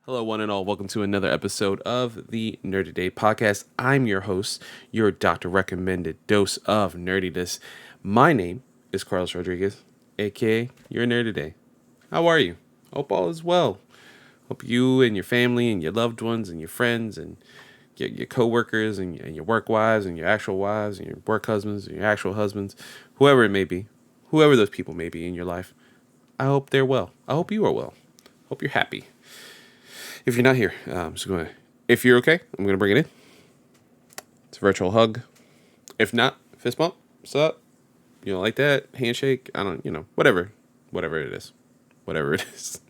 Hello, one and all. Welcome to another episode of the Nerdy Day podcast. I'm your host, your doctor recommended dose of nerdiness. My name is Carlos Rodriguez, aka your Nerdy Day. How are you? Hope all is well. Hope you and your family and your loved ones and your friends and your coworkers and your work wives and your actual wives and your work husbands and your actual husbands, whoever it may be, whoever those people may be in your life. I hope they're well. I hope you are well. Hope you're happy. If you're not here, if you're okay, I'm gonna bring it in. It's a virtual hug. If not, fist bump. What's up? You don't like that? Handshake? I don't. Whatever it is, whatever it is.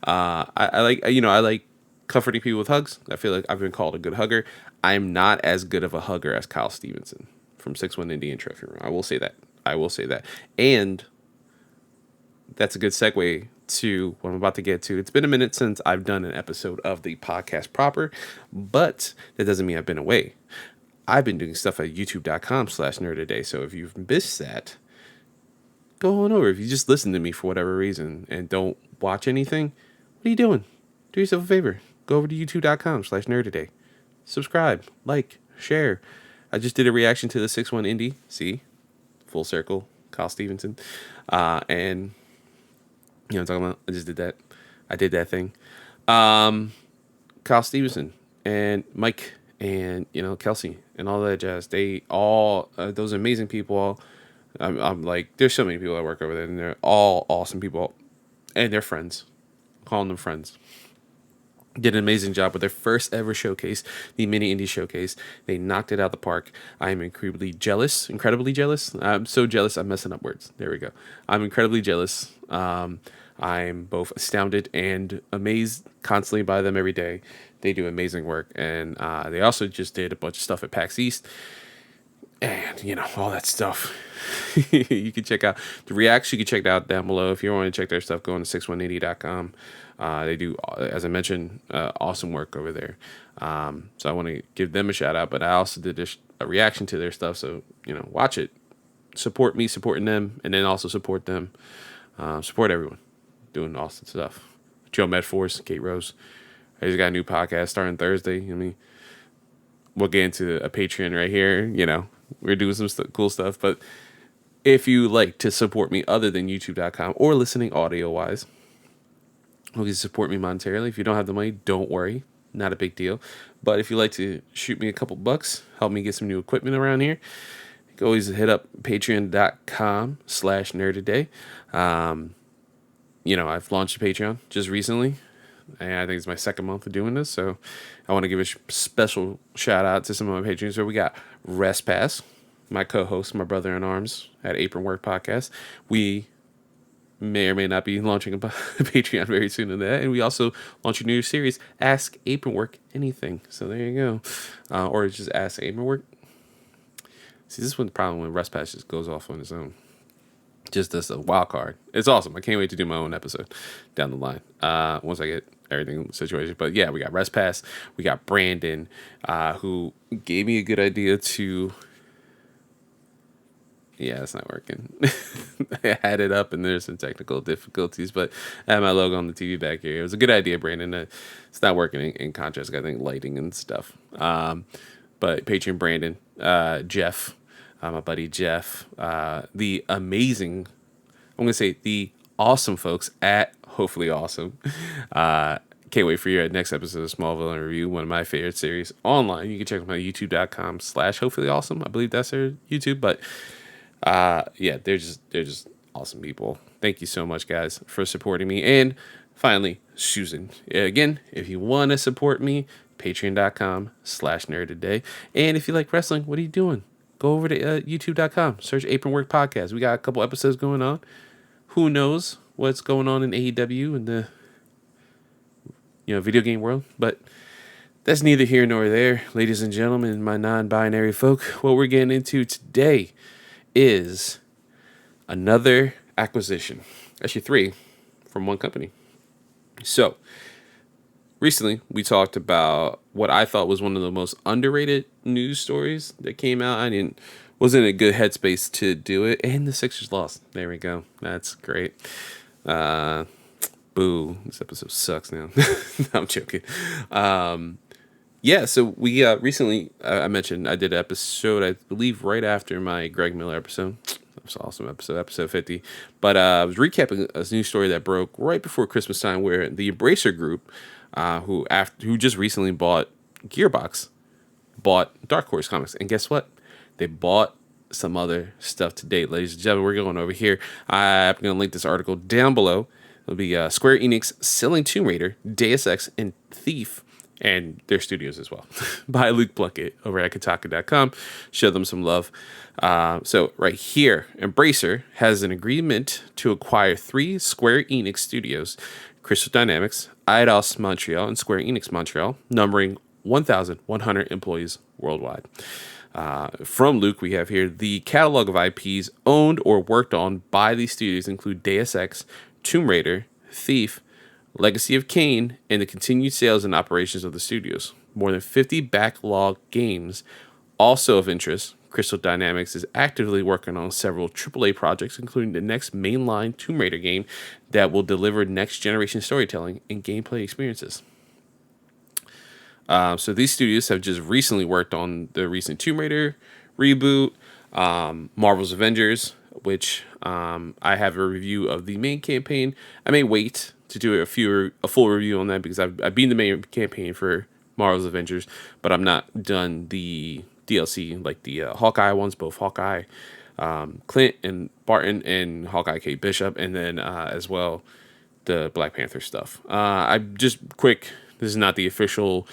I like comforting people with hugs. I feel like I've been called a good hugger. I'm not as good of a hugger as Kyle Stevenson from 6-1 Indian Trophy Room. I will say that. And that's a good segue to what I'm about to get to. It's been a minute since I've done an episode of the podcast proper, but that doesn't mean I've been away. I've been doing stuff at youtube.com/nerdaday. So if you've missed that, go on over. If you just listen to me for whatever reason and don't watch anything, what are you doing? Do yourself a favor. Go over to youtube.com/nerdaday. Subscribe, like, share. I just did a reaction to the 6-1 Indie. See? Full circle. Kyle Stevenson. And you know what I'm talking about? I just did that. I did that thing. Kyle Stevenson and Mike and, Kelsey and all that jazz. They all, those amazing people. I'm like, there's so many people that work over there and they're all awesome people. And they're friends. I'm calling them friends. Did an amazing job with their first ever showcase, the Mini Indie Showcase. They knocked it out of the park. I am incredibly jealous. I'm so jealous I'm messing up words. There we go. I'm incredibly jealous. I'm both astounded and amazed constantly by them every day. They do amazing work. And they also just did a bunch of stuff at PAX East. And, all that stuff. You can check out the reacts. You can check it out down below. If you want to check their stuff, go on to 6180.com. They do, as I mentioned, awesome work over there. So I want to give them a shout out, but I also did a reaction to their stuff. So, watch it. Support me, supporting them, and then also support them. Support everyone doing awesome stuff. Joe Medforce, Kate Rose. He's got a new podcast starting Thursday. I mean, we'll get into a Patreon right here. We're doing some cool stuff. But if you like to support me other than youtube.com or listening audio-wise, you can support me monetarily. If you don't have the money, don't worry. Not a big deal. But if you like to shoot me a couple bucks, help me get some new equipment around here, you can always hit up patreon.com/nerdaday. I've launched a Patreon just recently, and I think it's my second month of doing this. So I want to give a special shout out to some of my patrons. So we got Rest Pass, my co-host, my brother in arms at Apron Work Podcast. We may or may not be launching a Patreon very soon in that. And we also launch a new series, Ask Apron Work Anything. So there you go. Or just Ask Apron Work. See, this is the problem when Rest Pass just goes off on its own. Just as a wild card. It's awesome. I can't wait to do my own episode down the line. Once I get everything situated. But yeah, we got Rest Pass. We got Brandon, who gave me a good idea to... Yeah, it's not working. I had it up and there's some technical difficulties, but I have my logo on the TV back here. It was a good idea, Brandon. It's not working in contrast. I think lighting and stuff. But Patreon Brandon, Jeff, my buddy Jeff, the amazing, I'm going to say the awesome folks at Hopefully Awesome. Can't wait for your next episode of Smallville and Review, one of my favorite series online. You can check them out youtube.com/Hopefully Awesome. I believe that's their YouTube, but they're just awesome people. Thank you so much, guys, for supporting me. And finally, Susan. Again, if you want to support me, patreon.com/nerdaday. And if you like wrestling, what are you doing? Go over to youtube.com, search Apron Work Podcast. We got a couple episodes going on. Who knows what's going on in AEW and the video game world, but that's neither here nor there, ladies and gentlemen, my non-binary folk. What we're getting into today is another acquisition. Actually, 3 from one company. So, recently, we talked about what I thought was one of the most underrated news stories that came out. Wasn't in a good headspace to do it, and the Sixers lost. There we go. That's great. But Boo. This episode sucks now. No, I'm joking. Yeah, so we recently, I mentioned I did an episode, I believe, right after my Greg Miller episode. That was an awesome episode 50. But I was recapping a new story that broke right before Christmas time where the Embracer Group, who just recently bought Gearbox, bought Dark Horse Comics. And guess what? They bought some other stuff today, ladies and gentlemen. We're going over here. I'm going to link this article down below. It'll be Square Enix selling Tomb Raider, Deus Ex, and Thief, and their studios as well, by Luke Plunkett over at Kotaku.com. Show them some love. So right here, Embracer has an agreement to acquire 3 Square Enix studios, Crystal Dynamics, Eidos Montreal, and Square Enix Montreal, numbering 1,100 employees worldwide. From Luke, we have here the catalog of IPs owned or worked on by these studios include Deus Ex, Tomb Raider, Thief, Legacy of Kain, and the continued sales and operations of the studios. More than 50 backlog games. Also of interest, Crystal Dynamics is actively working on several AAA projects, including the next mainline Tomb Raider game that will deliver next-generation storytelling and gameplay experiences. So these studios have just recently worked on the recent Tomb Raider reboot, Marvel's Avengers, which I have a review of the main campaign. I may wait to do a full review on that because I've beaten the main campaign for Marvel's Avengers, but I'm not done the DLC, like the Hawkeye ones, both Hawkeye Clint and Barton and Hawkeye Kate Bishop, and then as well the Black Panther stuff. I just quick, this is not the official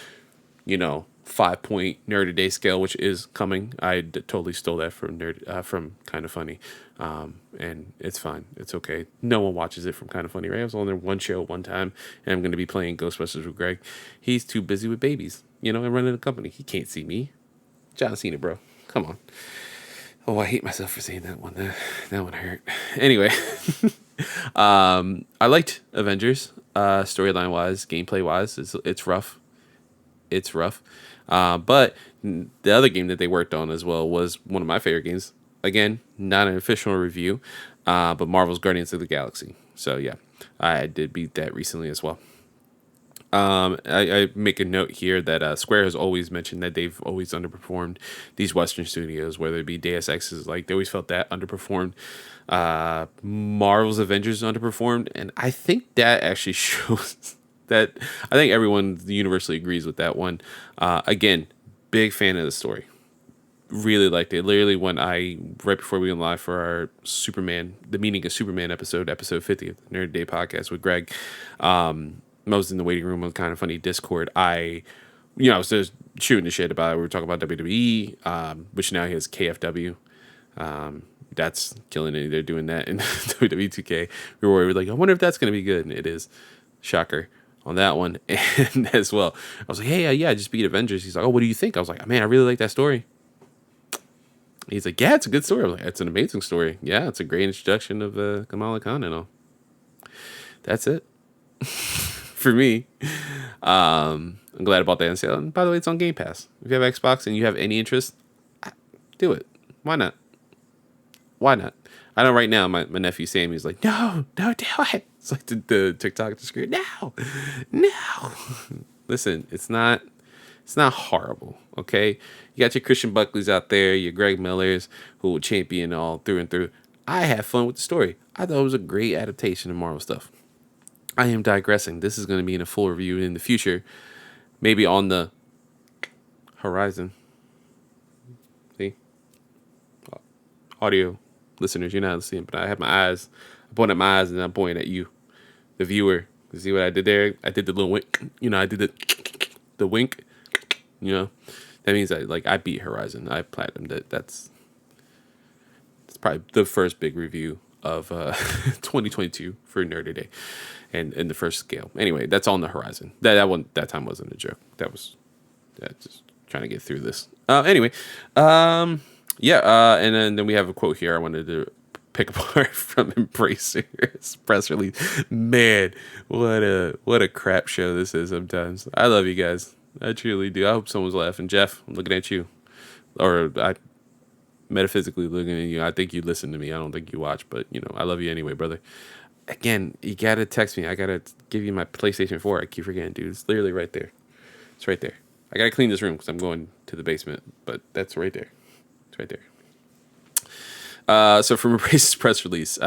5-point Nerd a Day scale, which is coming. I totally stole that from from Kind of Funny, and it's fine. It's okay. No one watches it from Kind of Funny, right? I was on there one show one time, and I'm going to be playing Ghostbusters with Greg. He's too busy with babies, and running a company. He can't see me. John Cena, bro. Come on. Oh, I hate myself for saying that one. That one hurt. Anyway, I liked Avengers, storyline wise, gameplay wise. It's rough. It's rough. But the other game that they worked on as well was one of my favorite games. Again, not an official review, but Marvel's Guardians of the Galaxy. So yeah, I did beat that recently as well. I make a note here that Square has always mentioned that they've always underperformed these Western studios, whether it be Deus Ex's, like they always felt that underperformed. Marvel's Avengers underperformed, and I think that actually shows that I think everyone universally agrees with that one. Again, big fan of the story. Really liked it. Literally, when right before we went live for our Superman, the Meaning of Superman episode 50 of the Nerd Day podcast with Greg, I was in the waiting room on Kind of Funny Discord. I was just shooting the shit about it. We were talking about WWE, which now he has KFW. That's killing it. They're doing that in WWE 2K. We were like, I wonder if that's going to be good. And it is. Shocker on that one. And as well, I was like, hey, yeah, I just beat Avengers. He's like, oh, what do you think? I was like, man, I really like that story. He's like, yeah, it's a good story. I was like, it's an amazing story. Yeah, it's a great introduction of Kamala Khan and all. That's it. For me. I'm glad about that on sale. And by the way, it's on Game Pass. If you have Xbox and you have any interest, do it. Why not? Why not? I know right now my nephew Sammy's like, no, do it. It's like the TikTok at the screen. No. Listen, it's not horrible, okay? You got your Christian Buckleys out there, your Greg Millers, who will champion all through and through. I had fun with the story. I thought it was a great adaptation of Marvel stuff. I am digressing. This is going to be in a full review in the future. Maybe on the horizon. See? Audio listeners, you're not seeing, but I have my eyes. I point at my eyes and I'm pointing at you, the viewer. You see what I did there? I did the little wink. I did the wink. That means I beat Horizon. I platinumed it. That's probably the first big review of 2022 for Nerd Day, and in the first scale. Anyway, that's on the horizon. That time wasn't a joke. That was just trying to get through this. Anyway, and then we have a quote here I wanted to pick apart from Embracer's press release. Man, what a crap show this is sometimes. I love you guys. I truly do. I hope someone's laughing. Jeff, I'm looking at you. Or I metaphysically looking at you. I think you listen to me. I don't think you watch, but I love you anyway, brother. Again, you gotta text me. I gotta give you my PlayStation 4. I keep forgetting, dude. It's literally right there. It's right there. I gotta clean this room because I'm going to the basement, but that's right there. It's right there. So from Embrace's press release,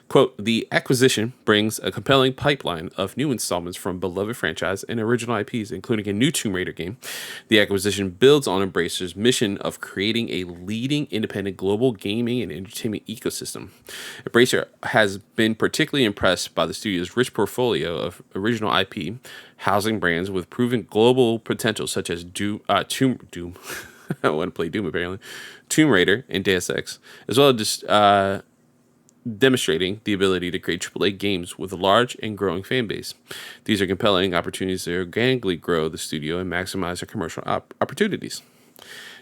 quote, the acquisition brings a compelling pipeline of new installments from beloved franchise and original IPs, including a new Tomb Raider game. The acquisition builds on Embracer's mission of creating a leading independent global gaming and entertainment ecosystem. Embracer has been particularly impressed by the studio's rich portfolio of original IP, housing brands with proven global potential such as Doom. I want to play Doom apparently, Tomb Raider, and Deus Ex, as well as demonstrating the ability to create AAA games with a large and growing fan base. These are compelling opportunities to organically grow the studio and maximize their commercial opportunities.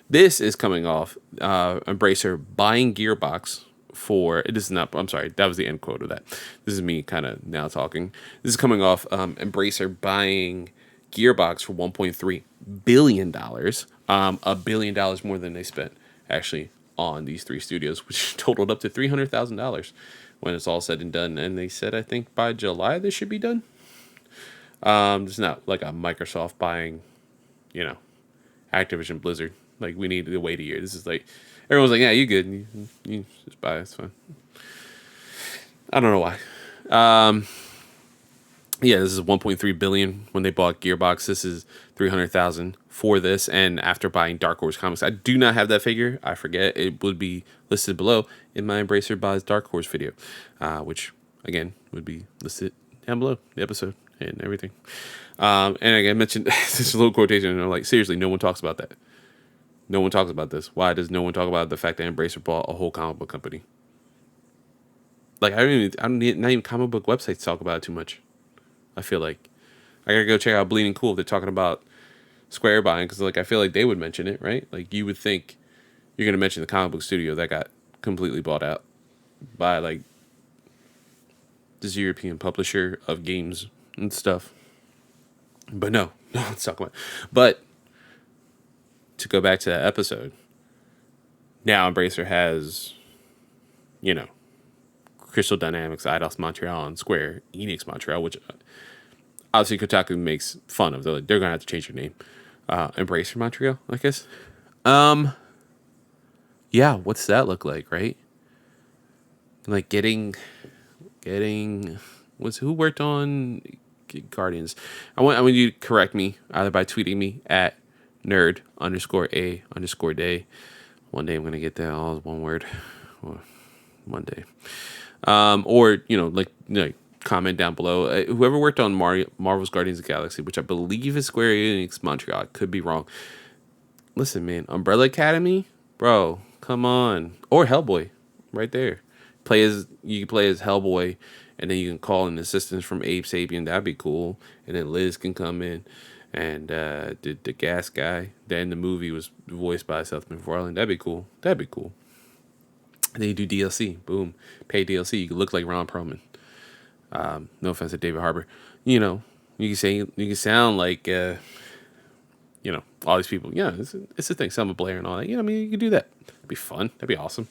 This is coming off Embracer buying Gearbox for it is not. I'm sorry, that was the end quote of that. This is me kind of now talking. This is coming off Embracer buying Gearbox for $1.3 billion, $1 billion more than they spent actually on these three studios, which totaled up to $300,000 when it's all said and done. And they said I think by July this should be done. It's not like a Microsoft buying, you know, Activision Blizzard. Like we need to wait a year. This is like everyone's like, yeah, you good. You just buy it. It's fine. I don't know why. Yeah, this is 1.3 billion when they bought Gearbox. This is 300,000 for this, and after buying Dark Horse Comics, I do not have that figure. I forget. It would be listed below in my Embracer buys Dark Horse video, which again would be listed down below the episode and everything. And again, I mentioned this little quotation, and I'm like, seriously, no one talks about that. No one talks about this. Why does no one talk about the fact that Embracer bought a whole comic book company? Like I don't need not even comic book websites talk about it too much. I feel like I gotta go check out Bleeding Cool if they're talking about Square buying, because like I feel like they would mention it, right? Like you would think you're gonna mention the comic book studio that got completely bought out by like this European publisher of games and stuff. But no, let's talk about it. But to go back to that episode, now Embracer has, you know, Crystal Dynamics, Eidos Montreal, and Square Enix Montreal, which obviously Kotaku makes fun of. They're gonna have to change their name. Embracer Montreal, I guess. Yeah, what's that look like, right? Like getting was who worked on Guardians? I want you to correct me either by tweeting me at nerd_a_day. One day I'm gonna get that all as one word. One day. Or comment down below. Whoever worked on Marvel's Guardians of the Galaxy, which I believe is Square Enix Montreal, I could be wrong. Listen, man, Umbrella Academy, bro, come on, or Hellboy, right there. You can play as Hellboy, and then you can call in assistance from Abe Sapien. That'd be cool. And then Liz can come in, and the gas guy that in the movie was voiced by Seth MacFarlane. That'd be cool. And then you do DLC. Boom. Pay DLC. You can look like Ron Perlman. No offense to David Harbour. You can sound like, all these people. Yeah, it's the thing. Selma Blair and all that. You can do that. It'd be fun. That'd be awesome.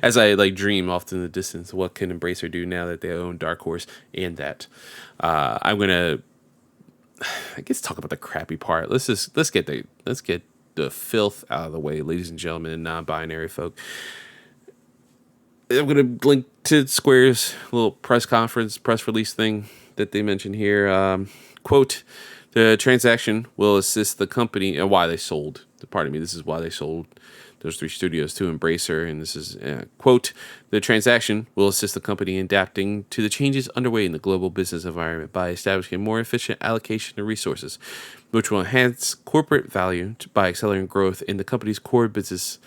As I dream off in the distance, what can Embracer do now that they own Dark Horse and that? I'm gonna, I guess, talk about the crappy part. Let's get the filth out of the way, ladies and gentlemen, and non-binary folk. I'm going to link to Square's little press release thing that they mentioned here. Quote, the transaction will assist the company and why they sold. Pardon me, this is why they sold those three studios to Embracer. And this is, quote, the transaction will assist the company in adapting to the changes underway in the global business environment by establishing a more efficient allocation of resources, which will enhance corporate value by accelerating growth in the company's core businesses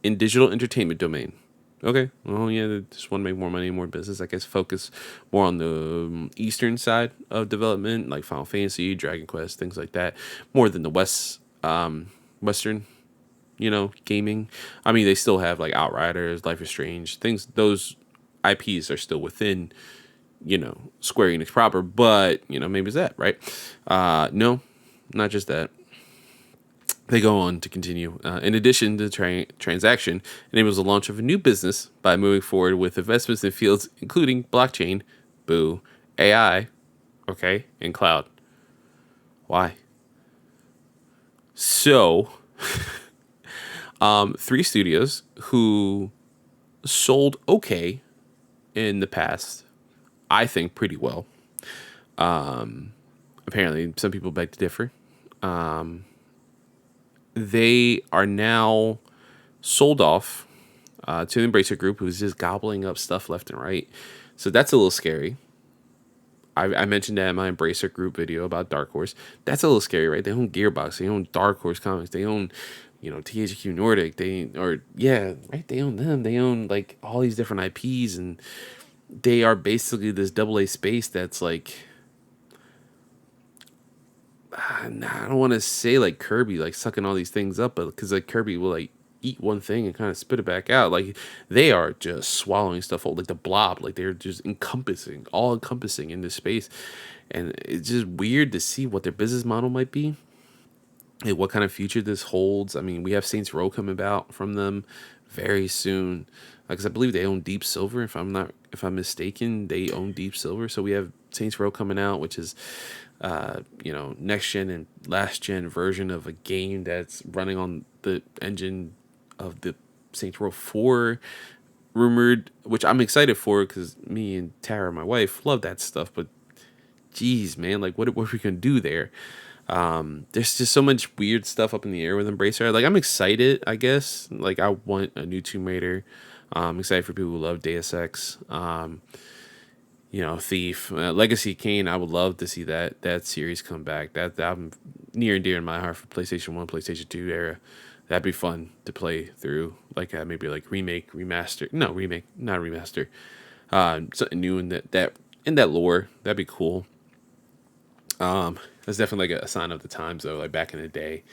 in digital entertainment domain. Okay, well, yeah, they just want to make more money, more business. I guess focus more on the eastern side of development, like Final Fantasy, Dragon Quest, things like that, more than the western, gaming. I mean, they still have like Outriders, Life is Strange, things. Those IPs are still within, Square Enix proper, but maybe it's that, right? No, not just that. They go on to continue. In addition to the transaction, it enables the launch of a new business by moving forward with investments in fields including blockchain, boo, AI, okay, and cloud. Why? So, three studios who sold okay in the past, I think pretty well. Apparently, some people beg to differ. They are now sold off to the Embracer Group, who's just gobbling up stuff left and right. So that's a little scary. I mentioned that in my Embracer Group video about Dark Horse. That's a little scary, right? They own Gearbox. They own Dark Horse Comics. They own, THQ Nordic. They own them. They own like all these different IPs, and they are basically this double A space that's like, I don't want to say like Kirby, like sucking all these things up, but because like Kirby will like eat one thing and kind of spit it back out. Like they are just swallowing stuff whole, like the blob, like they're just all encompassing in this space. And it's just weird to see what their business model might be and what kind of future this holds. I mean, we have Saints Row coming about from them very soon. Because I believe they own Deep Silver. If I'm mistaken, they own Deep Silver. So we have Saints Row coming out, which is, next gen and last gen version of a game that's running on the engine of the Saints Row 4 rumored, which I'm excited for because me and Tara, my wife, love that stuff. But geez, man, like what are we gonna do there? There's just so much weird stuff up in the air with Embracer. Like I'm excited, I guess. Like I want a new Tomb Raider. I'm excited for people who love Deus Ex. Thief, Legacy Kane. I would love to see that series come back. That I'm near and dear in my heart for PlayStation 1, PlayStation 2 era. That'd be fun to play through. Like maybe like remake, remaster. No, remake, not remaster. Something new in that lore. That'd be cool. That's definitely like a sign of the times though, like back in the day.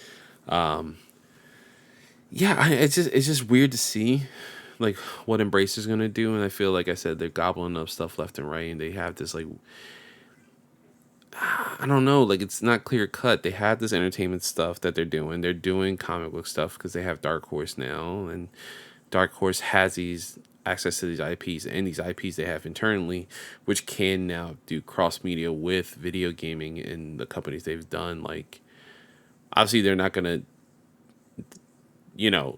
It's just weird to see like what Embracer's gonna do, and I feel like I said they're gobbling up stuff left and right, and they have this like I don't know, like it's not clear cut. They have this entertainment stuff that they're doing. They're doing comic book stuff because they have Dark Horse now, and Dark Horse has these access to these IPs and these IPs they have internally, which can now do cross media with video gaming in the companies they've done. Like obviously they're not gonna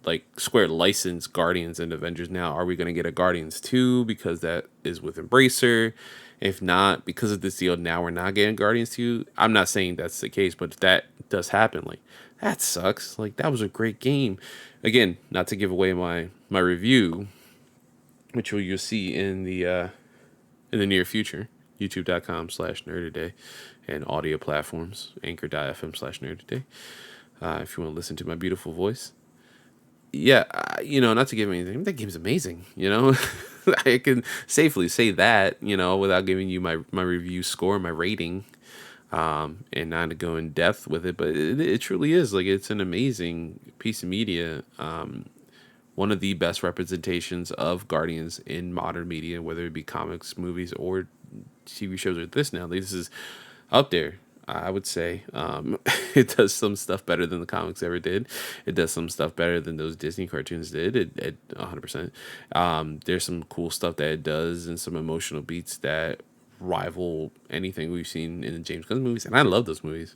like Square license Guardians and Avengers now. Are we going to get a Guardians 2 because that is with Embracer? If not, because of this deal, now we're not getting Guardians 2. I'm not saying that's the case, but if that does happen, like, that sucks. Like, that was a great game. Again, not to give away my review, which you'll see in the near future. YouTube.com/nerdaday and audio platforms, anchor.fm/nerdaday. If you want to listen to my beautiful voice. Yeah, not to give anything, that game's amazing. I can safely say that, without giving you my review score, my rating, and not to go in depth with it. But it truly is like it's an amazing piece of media. One of the best representations of Guardians in modern media, whether it be comics, movies, or TV shows or this now. This is up there. I would say it does some stuff better than the comics ever did. It does some stuff better than those Disney cartoons did. It 100%. There's some cool stuff that it does and some emotional beats that rival anything we've seen in the James Gunn movies. And I love those movies.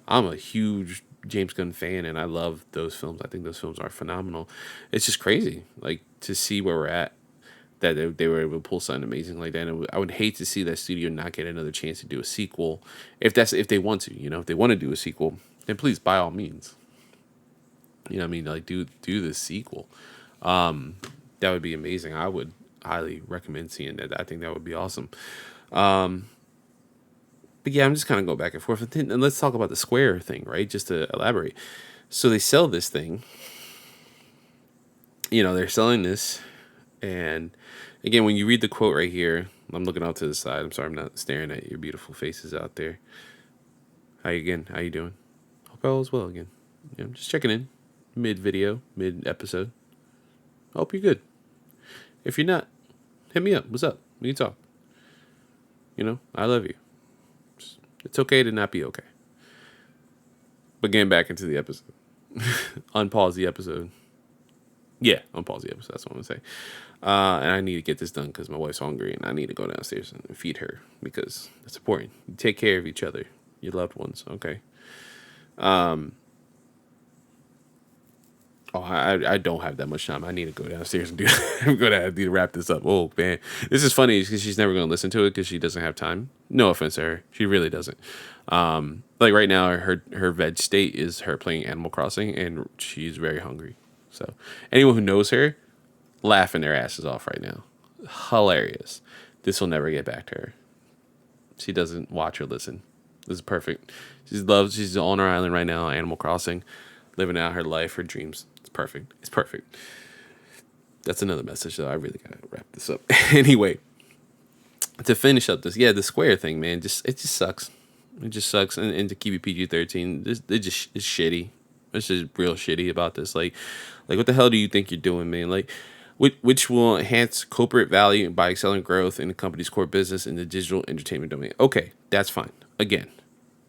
I'm a huge James Gunn fan, and I love those films. I think those films are phenomenal. It's just crazy, like to see where we're at. That they were able to pull something amazing like that. And I would hate to see that studio not get another chance to do a sequel, if they want to. If they want to do a sequel, then please by all means. What I mean, like do the sequel. That would be amazing. I would highly recommend seeing that. I think that would be awesome. But yeah, I'm just kind of going back and forth. And let's talk about the Square thing, right? Just to elaborate. So they sell this thing. They're selling this. And again, when you read the quote right here, I'm looking out to the side. I'm sorry, I'm not staring at your beautiful faces out there. How you doing? Hope all is well again. I'm just checking in, mid video, mid episode. Hope you're good. If you're not, hit me up. What's up? We can talk. I love you. It's okay to not be okay. But getting back into the episode. Unpause the episode. Yeah, unpause the episode. That's what I'm gonna say. And I need to get this done because my wife's hungry and I need to go downstairs and feed her because it's important. You take care of each other, your loved ones. Okay. Oh, I don't have that much time. I need to go downstairs and do. I'm gonna have to wrap this up. Oh man, this is funny because she's never gonna listen to it because she doesn't have time. No offense to her, she really doesn't. Like right now, her veg state is her playing Animal Crossing, and she's very hungry. So anyone who knows her, laughing their asses off right now. Hilarious. This will never get back to her. She doesn't watch or listen. This is perfect. She's on her island right now, Animal Crossing, living out her life, her dreams. It's perfect. It's perfect. That's another message though. I really gotta wrap this up. Anyway, to finish up this, yeah, the Square thing, man, it just sucks. It just sucks. And to keep it PG-13, it just is shitty. It's just real shitty about this. Like what the hell do you think you're doing, man? Like, which will enhance corporate value by accelerating growth in the company's core business in the digital entertainment domain. Okay, that's fine. Again,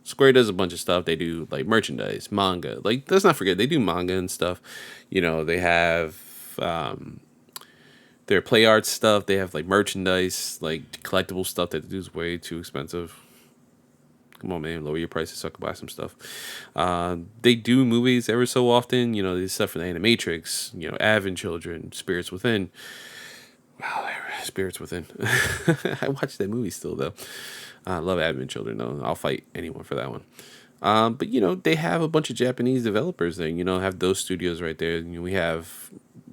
Square does a bunch of stuff. They do like merchandise, manga. Like, let's not forget they do manga and stuff. You know, they have their play art stuff. They have like merchandise, like collectible stuff that is way too expensive. Come on, man, lower your prices so I can buy some stuff. They do movies ever so often. You know, they stuff for the Animatrix. You know, Advent Children, Spirits Within. Wow, Spirits Within. I watched that movie still though. I love Advent Children though. I'll fight anyone for that one. But you know, they have a bunch of Japanese developers there. You know, have those studios right there. You know, we have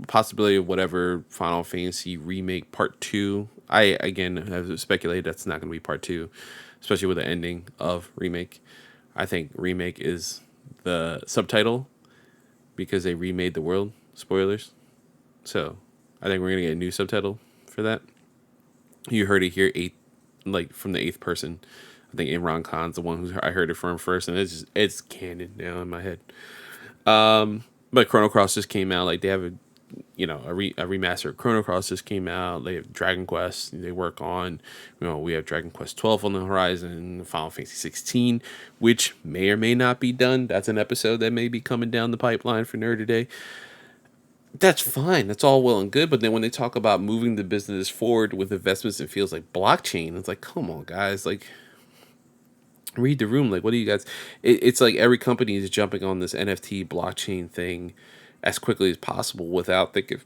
possibility of whatever Final Fantasy remake part 2. I again have speculated that's not going to be part 2, especially with the ending of remake. I think remake is the subtitle because they remade the world. Spoilers. So I think we're gonna get a new subtitle for that. You heard it here, like from the eighth person. I think Imran Khan's the one who I heard it from first, and it's canon now in my head. But Chrono Cross just came out. Like they have a remaster of Chrono Cross just came out. They have Dragon Quest. They work on, we have Dragon Quest 12 on the horizon. Final Fantasy 16, which may or may not be done. That's an episode that may be coming down the pipeline for Nerd Today. That's fine. That's all well and good. But then when they talk about moving the business forward with investments in fields like blockchain, it's like, come on, guys. Like, read the room. Like, what do you guys? It's like every company is jumping on this NFT blockchain thing as quickly as possible without thinking,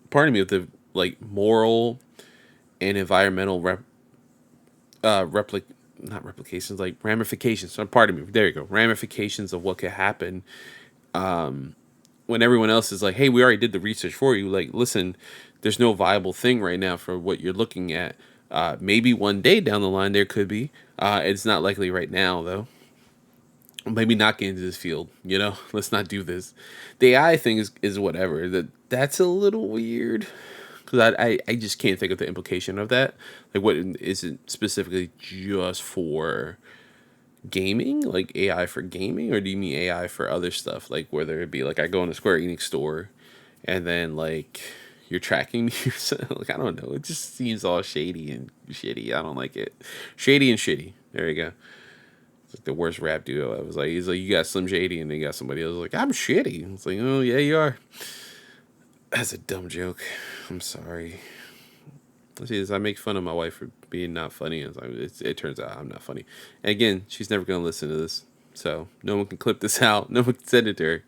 pardon me, of the like moral and environmental not replications, like ramifications. Pardon me. There you go. Ramifications of what could happen. When everyone else is like, hey, we already did the research for you. Like, listen, there's no viable thing right now for what you're looking at. Maybe one day down the line there could be. It's not likely right now, though. Maybe not get into this field, Let's not do this. The AI thing is whatever. That's a little weird. Because I just can't think of the implication of that. Like, what is it specifically just for gaming, like AI for gaming, or do you mean AI for other stuff, like whether it be like I go in the Square Enix store and then like you're tracking me like I don't know, it just seems all shady and shitty. I don't like it. Shady and shitty, there you go. It's like the worst rap duo. He's like, you got Slim Shady, and then you got somebody else like, I'm shitty. It's like, oh yeah, you are. That's a dumb joke. I'm sorry. See, I make fun of my wife for being not funny. It turns out I'm not funny. And again, she's never going to listen to this. So no one can clip this out. No one can send it to her.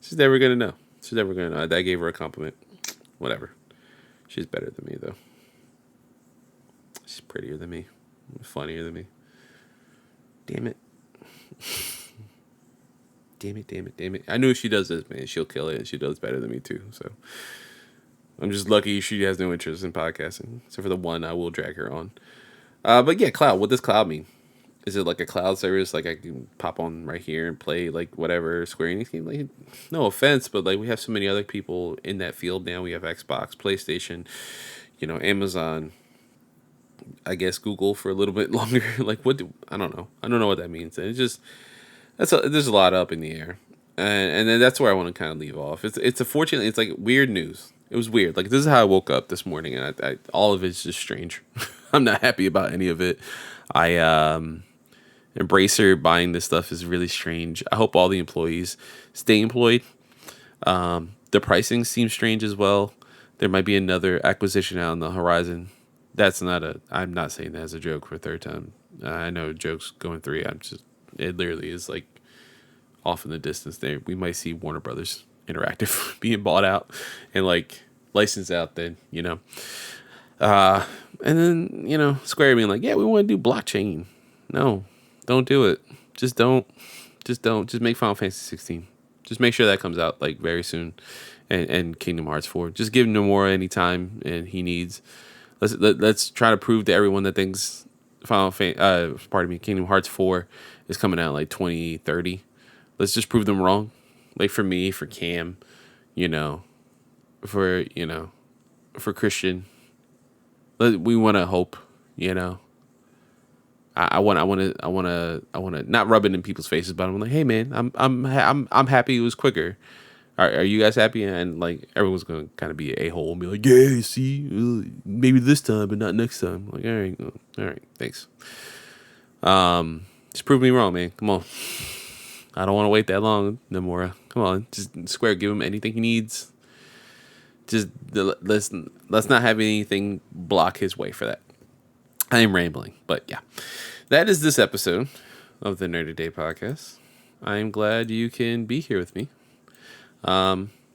She's never going to know. She's never going to know. I gave her a compliment. Whatever. She's better than me, though. She's prettier than me. Funnier than me. Damn it. Damn it. I knew if she does this, man, she'll kill it. And she does better than me, too. So I'm just lucky she has no interest in podcasting. So for the one, I will drag her on. But yeah, cloud. What does cloud mean? Is it like a cloud service? Like I can pop on right here and play like whatever Square Enix game? Like, no offense, but like we have so many other people in that field now. We have Xbox, PlayStation, Amazon. I guess Google for a little bit longer. Like I don't know. I don't know what that means. And it's just there's a lot up in the air, and then that's where I want to kind of leave off. It's unfortunately it's like weird news. It was weird. Like this is how I woke up this morning, and I all of it's just strange. I'm not happy about any of it. Embracer buying this stuff is really strange. I hope all the employees stay employed The pricing seems strange as well. There might be another acquisition out on the horizon. That's not a. I'm not saying that as a joke for a third time. I know jokes going three. I'm just. It literally is like off in the distance. There, we might see Warner Brothers Interactive being bought out and like licensed out. Then and then Square being like, yeah, we want to do blockchain. No, don't do it. Just don't. Just don't. Just make Final Fantasy 16. Just make sure that comes out like very soon, and Kingdom Hearts 4. Just give Nomura any time and he needs. Let's try to prove to everyone that things Kingdom Hearts 4 is coming out like 2030. Let's just prove them wrong. Like for me, for Cam, you know, for for Christian. We want to hope, I want to not rub it in people's faces, but I'm like, hey man, I'm happy it was quicker. Are you guys happy? And like everyone's gonna kind of be a hole and be like, yeah, see, maybe this time, but not next time. Like, all right, thanks. Just prove me wrong, man. Come on, I don't want to wait that long, Nomura. Come on, just Square, give him anything he needs. Just let's not have anything block his way for that. I am rambling, but yeah. That is this episode of the Nerdy Day podcast. I am glad you can be here with me.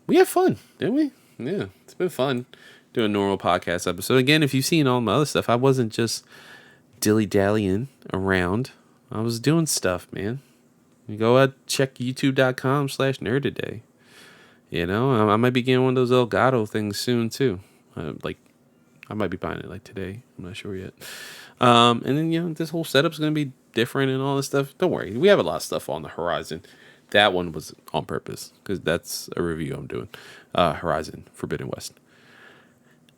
We had fun, didn't we? Yeah, it's been fun doing a normal podcast episode. Again, if you've seen all my other stuff, I wasn't just dilly-dallying around. I was doing stuff, man. You go out, check youtube.com/nerdaday. I might be getting one of those Elgato things soon, too. I might be buying it like today. I'm not sure yet. And then, this whole setup's going to be different and all this stuff. Don't worry. We have a lot of stuff on the horizon. That one was on purpose because that's a review I'm doing. Horizon Forbidden West.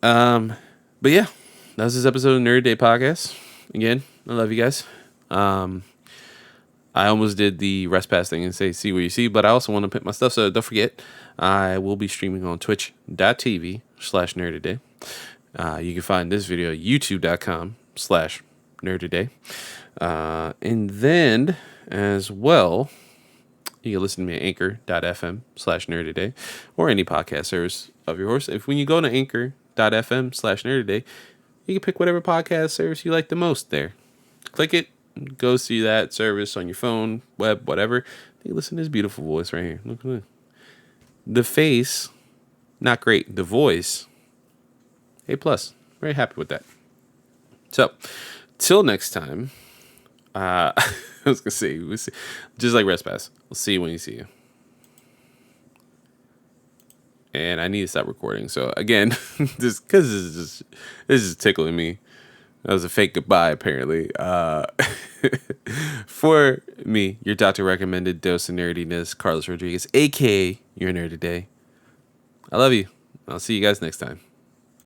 But yeah, that was this episode of Nerd Day Podcast. Again, I love you guys. I almost did the rest pass thing and say, see what you see, but I also want to pick my stuff. So don't forget, I will be streaming on twitch.tv/nerdaday. You can find this video at youtube.com/nerdaday. And then as well, you can listen to me at anchor.fm/nerdaday or any podcast service of your choice. When you go to anchor.fm/nerdaday, you can pick whatever podcast service you like the most there. Click it, go see that service on your phone, web, whatever. You listen to this beautiful voice right here. Look at that. The face, not great. The voice, A+. Very happy with that. So, till next time, I was going to say, we'll see. Just like Rest Pass, we'll see you when you see you. And I need to stop recording. So, again, just because this is tickling me. That was a fake goodbye, apparently. For me, your doctor recommended dose of nerdiness, Carlos Rodriguez, a.k.a. your nerd today. I love you. I'll see you guys next time.